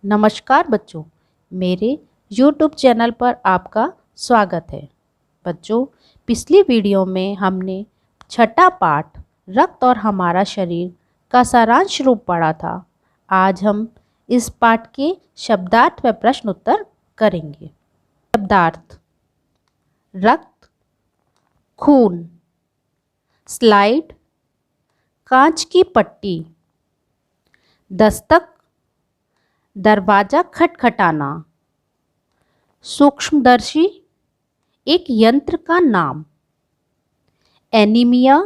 नमस्कार बच्चों, मेरे YouTube चैनल पर आपका स्वागत है। बच्चों, पिछली वीडियो में हमने छठा पाठ रक्त और हमारा शरीर का सारांश रूप पढ़ा था। आज हम इस पाठ के शब्दार्थ व प्रश्न उत्तर करेंगे। शब्दार्थ: रक्त, खून, स्लाइड, कांच की पट्टी, दस्तक, दरवाजा खटखटाना, सूक्ष्मदर्शी, एक यंत्र का नाम, एनीमिया,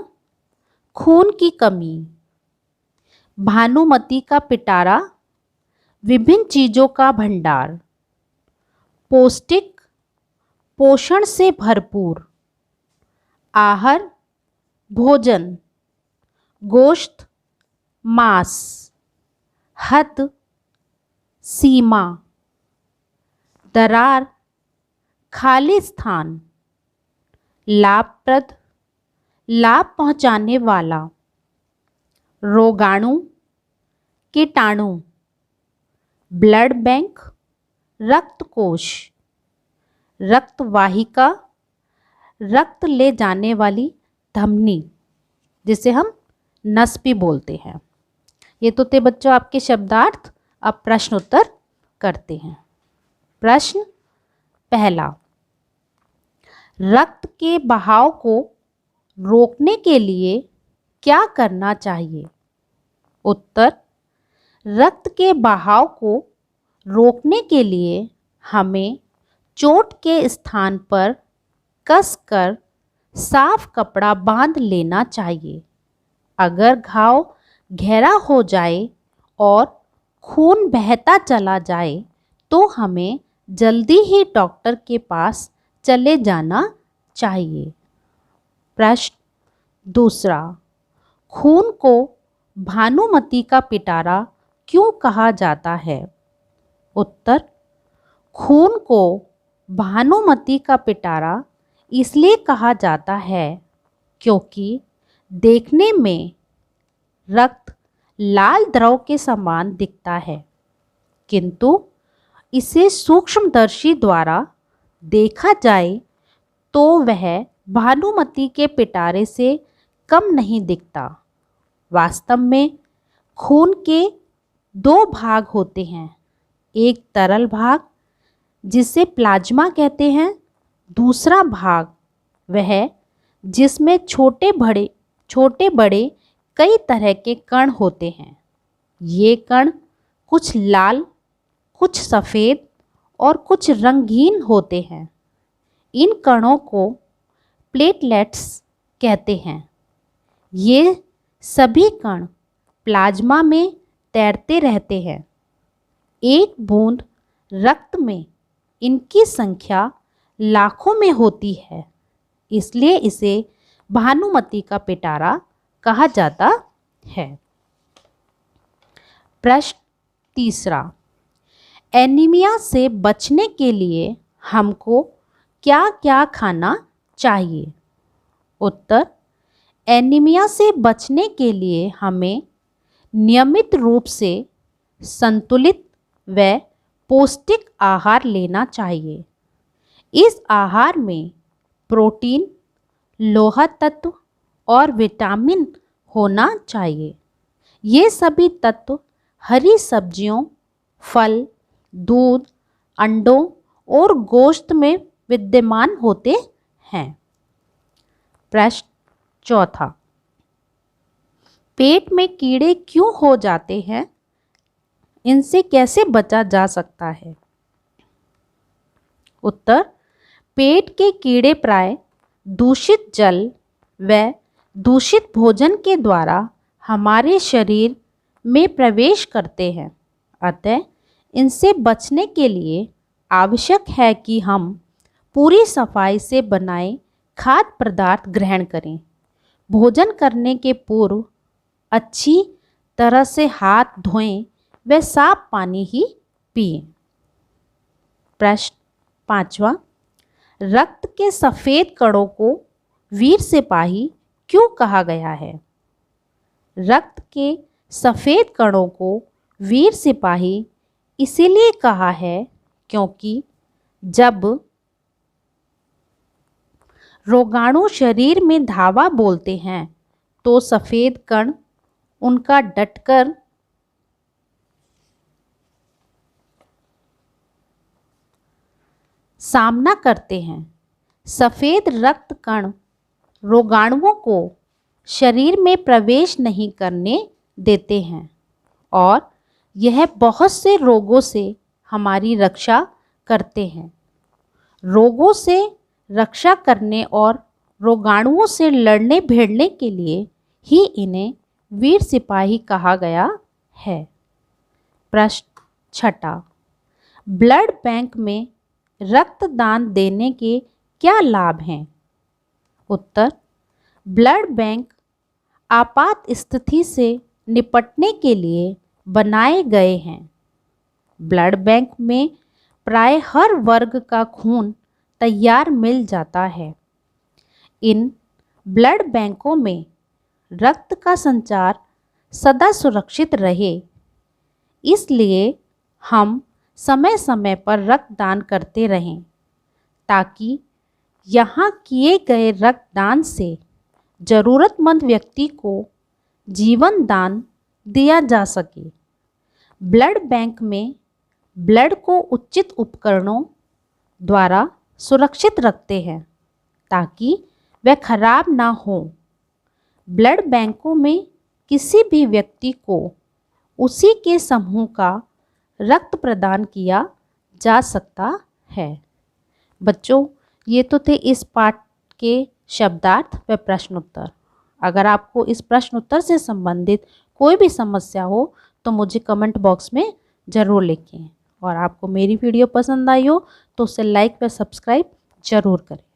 खून की कमी, भानुमति का पिटारा, विभिन्न चीजों का भंडार, पौष्टिक, पोषण से भरपूर, आहार, भोजन, गोश्त, मांस, हद, सीमा, दरार, खाली स्थान, लाभप्रद, लाभ पहुंचाने वाला, रोगाणु, कीटाणु, ब्लड बैंक, रक्त कोश, रक्तवाहिका, रक्त ले जाने वाली धमनी, जिसे हम नस भी बोलते हैं। ये तो थे बच्चों आपके शब्दार्थ। अब प्रश्न उत्तर करते हैं। प्रश्न पहला: रक्त के बहाव को रोकने के लिए क्या करना चाहिए? उत्तर: रक्त के बहाव को रोकने के लिए हमें चोट के स्थान पर कसकर साफ कपड़ा बांध लेना चाहिए। अगर घाव गहरा हो जाए और खून बहता चला जाए तो हमें जल्दी ही डॉक्टर के पास चले जाना चाहिए। प्रश्न दूसरा: खून को भानुमति का पिटारा क्यों कहा जाता है? उत्तर: खून को भानुमति का पिटारा इसलिए कहा जाता है क्योंकि देखने में रक्त लाल द्रव के समान दिखता है, किंतु इसे सूक्ष्मदर्शी द्वारा देखा जाए तो वह भानुमति के पिटारे से कम नहीं दिखता। वास्तव में खून के दो भाग होते हैं, एक तरल भाग जिसे प्लाज्मा कहते हैं, दूसरा भाग वह जिसमें छोटे बड़े कई तरह के कण होते हैं। ये कण कुछ लाल, कुछ सफ़ेद और कुछ रंगीन होते हैं। इन कणों को प्लेटलेट्स कहते हैं। ये सभी कण प्लाज्मा में तैरते रहते हैं। एक बूंद रक्त में इनकी संख्या लाखों में होती है, इसलिए इसे भानुमति का पिटारा कहा जाता है। प्रश्न तीसरा: एनीमिया से बचने के लिए हमको क्या क्या खाना चाहिए? उत्तर: एनीमिया से बचने के लिए हमें नियमित रूप से संतुलित व पौष्टिक आहार लेना चाहिए। इस आहार में प्रोटीन, लोहा तत्व और विटामिन होना चाहिए। ये सभी तत्व हरी सब्जियों, फल, दूध, अंडों और गोश्त में विद्यमान होते हैं। प्रश्न चौथा: पेट में कीड़े क्यों हो जाते हैं? इनसे कैसे बचा जा सकता है? उत्तर: पेट के कीड़े प्राय दूषित जल व दूषित भोजन के द्वारा हमारे शरीर में प्रवेश करते हैं। अतः इनसे बचने के लिए आवश्यक है कि हम पूरी सफाई से बनाए खाद्य पदार्थ ग्रहण करें। भोजन करने के पूर्व अच्छी तरह से हाथ धोएं व साफ पानी ही पिएं। प्रश्न पांचवा: रक्त के सफ़ेद कणों को वीर सिपाही क्यों कहा गया है? रक्त के सफ़ेद कणों को वीर सिपाही इसीलिए कहा है क्योंकि जब रोगाणु शरीर में धावा बोलते हैं तो सफ़ेद कण उनका डटकर सामना करते हैं। सफ़ेद रक्त कण रोगाणुओं को शरीर में प्रवेश नहीं करने देते हैं और यह बहुत से रोगों से हमारी रक्षा करते हैं। रोगों से रक्षा करने और रोगाणुओं से लड़ने भिड़ने के लिए ही इन्हें वीर सिपाही कहा गया है। प्रश्न 6, ब्लड बैंक में रक्तदान देने के क्या लाभ हैं? उत्तर, ब्लड बैंक आपात स्थिति से निपटने के लिए बनाए गए हैं। ब्लड बैंक में प्राय हर वर्ग का खून तैयार मिल जाता है। इन ब्लड बैंकों में रक्त का संचार सदा सुरक्षित रहे, इसलिए हम समय समय पर रक्तदान करते रहें ताकि यहाँ किए गए रक्तदान से ज़रूरतमंद व्यक्ति को जीवन दान दिया जा सके। ब्लड बैंक में ब्लड को उचित उपकरणों द्वारा सुरक्षित रखते हैं ताकि वह खराब ना हो। ब्लड बैंकों में किसी भी व्यक्ति को उसी के समूह का रक्त प्रदान किया जा सकता है। बच्चों, ये तो थे इस पाठ के शब्दार्थ व प्रश्न उत्तर। अगर आपको इस प्रश्न उत्तर से संबंधित कोई भी समस्या हो तो मुझे कमेंट बॉक्स में ज़रूर लिखें और आपको मेरी वीडियो पसंद आई हो तो उसे लाइक व सब्सक्राइब ज़रूर करें।